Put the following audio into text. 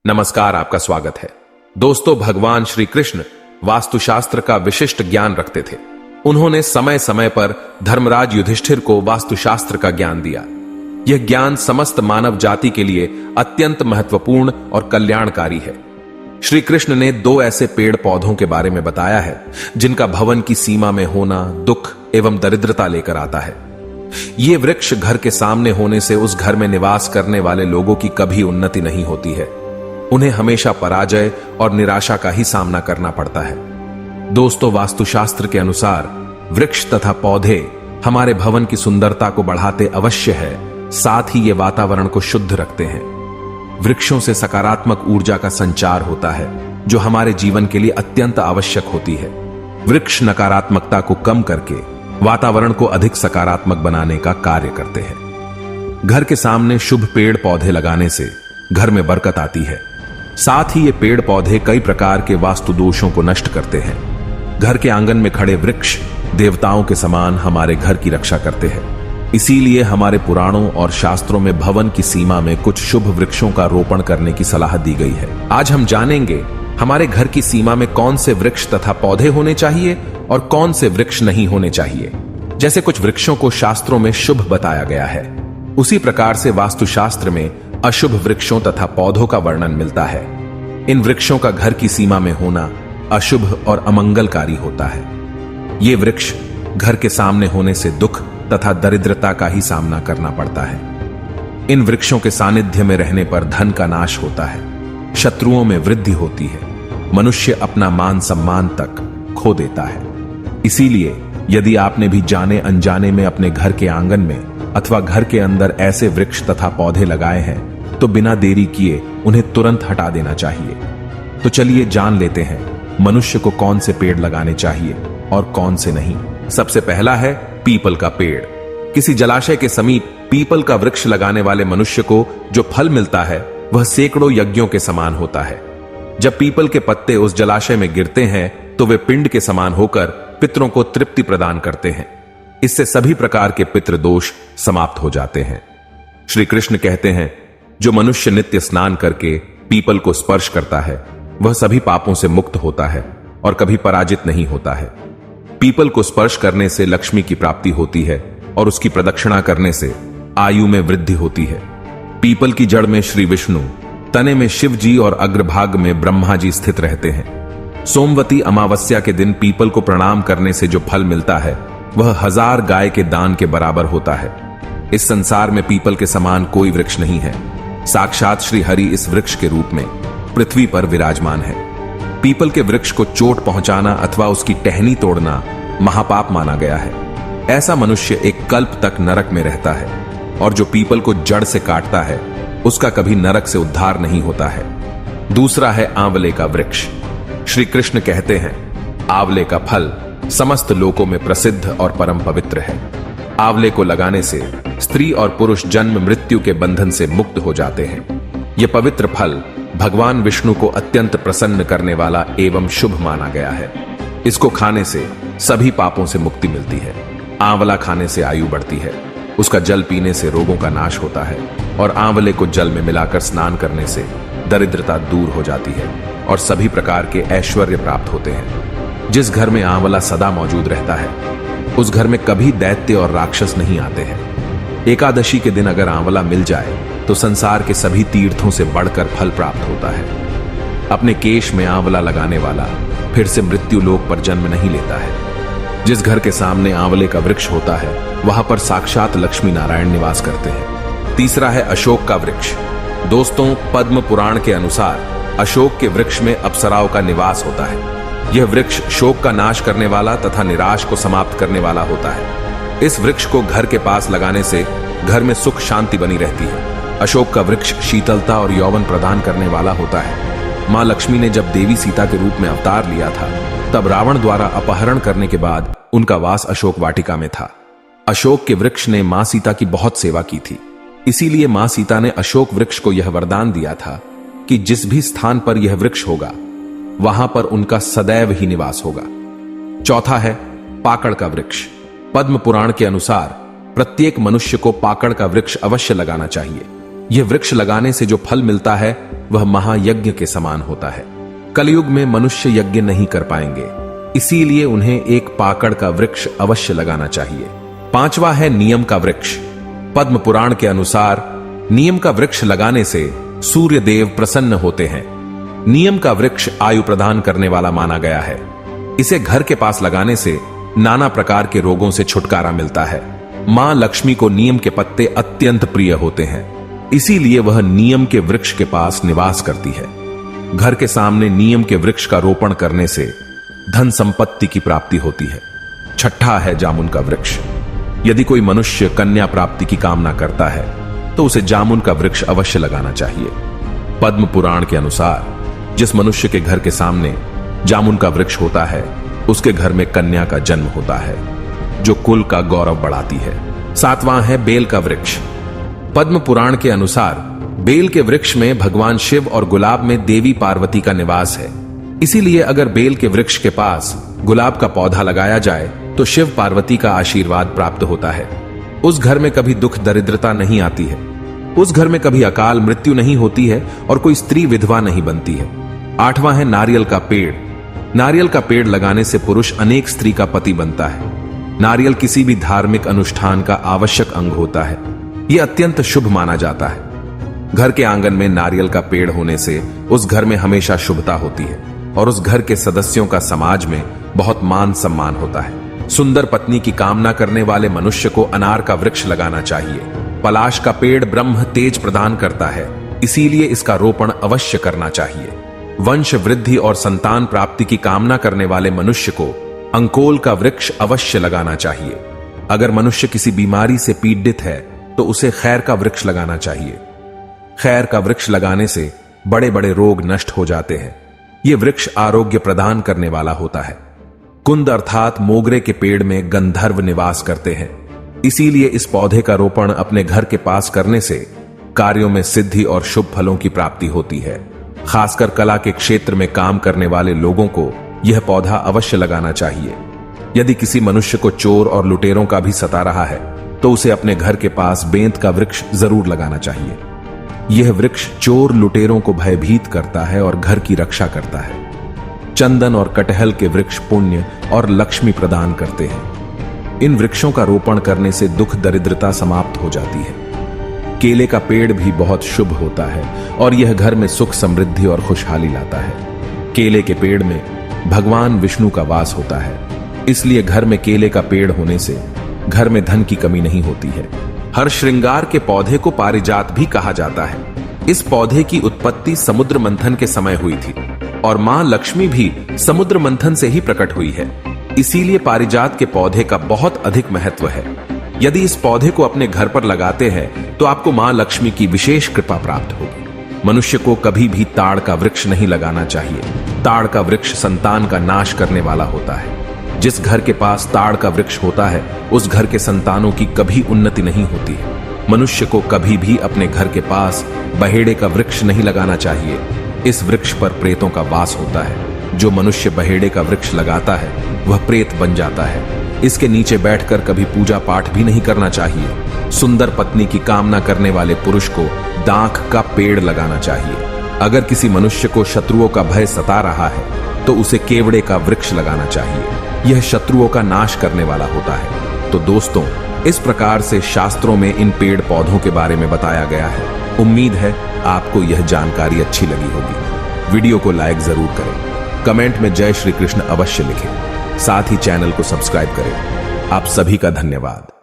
नमस्कार, आपका स्वागत है। दोस्तों, भगवान श्री कृष्ण वास्तुशास्त्र का विशिष्ट ज्ञान रखते थे। उन्होंने समय समय पर धर्मराज युधिष्ठिर को वास्तुशास्त्र का ज्ञान दिया। यह ज्ञान समस्त मानव जाति के लिए अत्यंत महत्वपूर्ण और कल्याणकारी है। श्री कृष्ण ने 2 ऐसे पेड़ पौधों के बारे में बताया है जिनका भवन की सीमा में होना दुख एवं दरिद्रता लेकर आता है। ये वृक्ष घर के सामने होने से उस घर में निवास करने वाले लोगों की कभी उन्नति नहीं होती है। उन्हें हमेशा पराजय और निराशा का ही सामना करना पड़ता है। दोस्तों, वास्तुशास्त्र के अनुसार वृक्ष तथा पौधे हमारे भवन की सुंदरता को बढ़ाते अवश्य है, साथ ही ये वातावरण को शुद्ध रखते हैं। वृक्षों से सकारात्मक ऊर्जा का संचार होता है जो हमारे जीवन के लिए अत्यंत आवश्यक होती है। वृक्ष नकारात्मकता को कम करके वातावरण को अधिक सकारात्मक बनाने का कार्य करते हैं। घर के सामने शुभ पेड़ पौधे लगाने से घर में बरकत आती है। साथ ही ये पेड़ पौधे कई प्रकार के वास्तु दोषों को नष्ट करते हैं। घर के आंगन में खड़े वृक्ष देवताओं के समान हमारे घर की रक्षा करते हैं। इसीलिए हमारे पुराणों और शास्त्रों में भवन की सीमा में कुछ शुभ वृक्षों का रोपण करने की सलाह दी गई है। आज हम जानेंगे हमारे घर की सीमा में कौन से वृक्ष तथा पौधे होने चाहिए और कौन से वृक्ष नहीं होने चाहिए। जैसे कुछ वृक्षों को शास्त्रों में शुभ बताया गया है, उसी प्रकार से वास्तुशास्त्र में अशुभ वृक्षों तथा पौधों का वर्णन मिलता है। इन वृक्षों का घर की सीमा में होना अशुभ और अमंगलकारी होता है। ये वृक्ष घर के सामने होने से दुख तथा दरिद्रता का ही सामना करना पड़ता है। इन वृक्षों के सानिध्य में रहने पर धन का नाश होता है, शत्रुओं में वृद्धि होती है, मनुष्य अपना मान सम्मान तक खो देता है। इसीलिए यदि आपने भी जाने अनजाने में अपने घर के आंगन में अथवा घर के अंदर ऐसे वृक्ष तथा पौधे लगाए हैं तो बिना देरी किए उन्हें तुरंत हटा देना चाहिए। तो चलिए जान लेते हैं मनुष्य को कौन से पेड़ लगाने चाहिए और कौन से नहीं। सबसे पहला है पीपल का पेड़। किसी जलाशय के समीप पीपल का वृक्ष लगाने वाले मनुष्य को जो फल मिलता है वह सैकड़ों यज्ञों के समान होता है। जब पीपल के पत्ते उस जलाशय में गिरते हैं तो वे पिंड के समान होकर पितरों को तृप्ति प्रदान करते हैं। इससे सभी प्रकार के पितृ दोष समाप्त हो जाते हैं। श्री कृष्ण कहते हैं, जो मनुष्य नित्य स्नान करके पीपल को स्पर्श करता है वह सभी पापों से मुक्त होता है और कभी पराजित नहीं होता है। पीपल को स्पर्श करने से लक्ष्मी की प्राप्ति होती है और उसकी प्रदक्षिणा करने से आयु में वृद्धि होती है। पीपल की जड़ में श्री विष्णु, तने में शिव जी और अग्रभाग में ब्रह्मा जी स्थित रहते हैं। सोमवती अमावस्या के दिन पीपल को प्रणाम करने से जो फल मिलता है वह 1000 गाय के दान के बराबर होता है। इस संसार में पीपल के समान कोई वृक्ष नहीं है। साक्षात श्री हरि इस वृक्ष के रूप में पृथ्वी पर विराजमान है। पीपल के वृक्ष को चोट पहुंचाना अथवा उसकी टहनी तोड़ना महापाप माना गया है। ऐसा मनुष्य एक कल्प तक नरक में रहता है और जो पीपल को जड़ से काटता है उसका कभी नरक से उद्धार नहीं होता है। दूसरा है आंवले का वृक्ष। श्री कृष्ण कहते हैं, आंवले का फल समस्त लोकों में प्रसिद्ध और परम पवित्र है। आंवले को लगाने से स्त्री और पुरुष जन्म मृत्यु के बंधन से मुक्त हो जाते हैं। यह पवित्र फल भगवान विष्णु को अत्यंत प्रसन्न करने वाला एवं शुभ माना गया है। इसको खाने से सभी पापों से मुक्ति मिलती है। आंवला खाने से आयु बढ़ती है, उसका जल पीने से रोगों का नाश होता है और आंवले को जल में मिलाकर स्नान करने से दरिद्रता दूर हो जाती है और सभी प्रकार के ऐश्वर्य प्राप्त होते हैं। जिस घर में आंवला सदा मौजूद रहता है उस घर में कभी दैत्य और राक्षस नहीं आते हैं। एकादशी के दिन अगर आंवला मिल जाए तो संसार के सभी तीर्थों से बढ़कर फल प्राप्त होता है। अपने केश में आंवला लगाने वाला फिर से मृत्यु लोक पर जन्म नहीं लेता है। जिस घर के सामने आंवले का वृक्ष होता है वहां पर साक्षात लक्ष्मी नारायण निवास करते हैं। तीसरा है अशोक का वृक्ष। दोस्तों, पद्म पुराण के अनुसार अशोक के वृक्ष में अप्सराओं का निवास होता है। यह वृक्ष शोक का नाश करने वाला तथा निराश को समाप्त करने वाला होता है। इस वृक्ष को घर के पास लगाने से घर में सुख शांति बनी रहती है। अशोक का वृक्ष शीतलता और यौवन प्रदान करने वाला होता है। मां लक्ष्मी ने जब देवी सीता के रूप में अवतार लिया था तब रावण द्वारा अपहरण करने के बाद उनका वास अशोक वाटिका में था। अशोक के वृक्ष ने मां सीता की बहुत सेवा की थी। इसीलिए मां सीता ने अशोक वृक्ष को यह वरदान दिया था कि जिस भी स्थान पर यह वृक्ष होगा वहां पर उनका सदैव ही निवास होगा। चौथा है पाकड़ का वृक्ष। पद्म पुराण के अनुसार प्रत्येक मनुष्य को पाकड़ का वृक्ष अवश्य लगाना चाहिए। यह वृक्ष लगाने से जो फल मिलता है वह महायज्ञ के समान होता है। कलयुग में मनुष्य यज्ञ नहीं कर पाएंगे, इसीलिए उन्हें एक पाकड़ का वृक्ष अवश्य लगाना चाहिए। 5वां है नियम का वृक्ष। पद्म पुराण के अनुसार नियम का वृक्ष लगाने से सूर्य देव प्रसन्न होते हैं। नियम का वृक्ष आयु प्रदान करने वाला माना गया है। इसे घर के पास लगाने से नाना प्रकार के रोगों से छुटकारा मिलता है। मां लक्ष्मी को नीम के पत्ते अत्यंत प्रिय होते हैं, इसीलिए वह नीम के वृक्ष के पास निवास करती है। घर के सामने नीम के वृक्ष का रोपण करने से धन संपत्ति की प्राप्ति होती है। 6ठा है जामुन का वृक्ष। यदि कोई मनुष्य कन्या प्राप्ति की कामना करता है तो उसे जामुन का वृक्ष अवश्य लगाना चाहिए। पद्म पुराण के अनुसार जिस मनुष्य के घर के सामने जामुन का वृक्ष होता है उसके घर में कन्या का जन्म होता है, जो कुल का गौरव बढ़ाती है। 7वां है बेल का वृक्ष। पद्म पुराण के अनुसार बेल के वृक्ष में भगवान शिव और गुलाब में देवी पार्वती का निवास है। इसीलिए अगर बेल के वृक्ष के पास गुलाब का पौधा लगाया जाए तो शिव पार्वती का आशीर्वाद प्राप्त होता है। उस घर में कभी दुख दरिद्रता नहीं आती है, उस घर में कभी अकाल मृत्यु नहीं होती है और कोई स्त्री विधवा नहीं बनती है। 8वां है नारियल का पेड़। नारियल का पेड़ लगाने से पुरुष अनेक स्त्री का पति बनता है। नारियल किसी भी धार्मिक अनुष्ठान का आवश्यक अंग होता है। यह अत्यंत शुभ माना जाता है। घर के आंगन में नारियल का पेड़ होने से उस घर में हमेशा शुभता होती है और उस घर के सदस्यों का समाज में बहुत मान सम्मान होता है। सुंदर पत्नी की कामना करने वाले मनुष्य को अनार का वृक्ष लगाना चाहिए। पलाश का पेड़ ब्रह्म तेज प्रदान करता है, इसीलिए इसका रोपण अवश्य करना चाहिए। वंश वृद्धि और संतान प्राप्ति की कामना करने वाले मनुष्य को अंकोल का वृक्ष अवश्य लगाना चाहिए। अगर मनुष्य किसी बीमारी से पीड़ित है तो उसे खैर का वृक्ष लगाना चाहिए। खैर का वृक्ष लगाने से बड़े बड़े रोग नष्ट हो जाते हैं। यह वृक्ष आरोग्य प्रदान करने वाला होता है। कुंद अर्थात मोगरे के पेड़ में गंधर्व निवास करते हैं, इसीलिए इस पौधे का रोपण अपने घर के पास करने से कार्यों में सिद्धि और शुभ फलों की प्राप्ति होती है। खासकर कला के क्षेत्र में काम करने वाले लोगों को यह पौधा अवश्य लगाना चाहिए। यदि किसी मनुष्य को चोर और लुटेरों का भी सता रहा है तो उसे अपने घर के पास बेंत का वृक्ष जरूर लगाना चाहिए। यह वृक्ष चोर लुटेरों को भयभीत करता है और घर की रक्षा करता है। चंदन और कटहल के वृक्ष पुण्य और लक्ष्मी प्रदान करते हैं। इन वृक्षों का रोपण करने से दुख दरिद्रता समाप्त हो जाती है। केले का पेड़ भी बहुत शुभ होता है और यह घर में सुख समृद्धि और खुशहाली लाता है। केले के पेड़ में भगवान विष्णु का वास होता है, इसलिए घर में केले का पेड़ होने से घर में धन की कमी नहीं होती है। हर श्रृंगार के पौधे को पारिजात भी कहा जाता है। इस पौधे की उत्पत्ति समुद्र मंथन के समय हुई थी और मां लक्ष्मी भी समुद्र मंथन से ही प्रकट हुई है, इसीलिए पारिजात के पौधे का बहुत अधिक महत्व है। यदि इस पौधे को अपने घर पर लगाते हैं तो आपको मां लक्ष्मी की विशेष कृपा प्राप्त होगी। मनुष्य को कभी भी ताड़ का वृक्ष नहीं लगाना चाहिए। ताड़ का वृक्ष संतान का नाश करने वाला होता है। जिस घर के पास ताड़ का वृक्ष होता है उस घर के संतानों की कभी उन्नति नहीं होती है। मनुष्य को कभी भी अपने घर के पास बहेड़े का वृक्ष नहीं लगाना चाहिए। इस वृक्ष पर प्रेतों का वास होता है। जो मनुष्य बहेड़े का वृक्ष लगाता है वह प्रेत बन जाता है। इसके नीचे बैठकर कभी पूजा पाठ भी नहीं करना चाहिए। सुंदर पत्नी की कामना करने वाले पुरुष को दाख का पेड़ लगाना चाहिए। अगर किसी मनुष्य को शत्रुओं का भय सता रहा है तो उसे केवड़े का वृक्ष लगाना चाहिए। यह शत्रुओं का नाश करने वाला होता है। तो दोस्तों, इस प्रकार से शास्त्रों में इन पेड़ पौधों के बारे में बताया गया है। उम्मीद है आपको यह जानकारी अच्छी लगी होगी। वीडियो को लाइक जरूर करें, कमेंट में जय श्री कृष्ण अवश्य लिखें, साथ ही चैनल को सब्सक्राइब करें। आप सभी का धन्यवाद।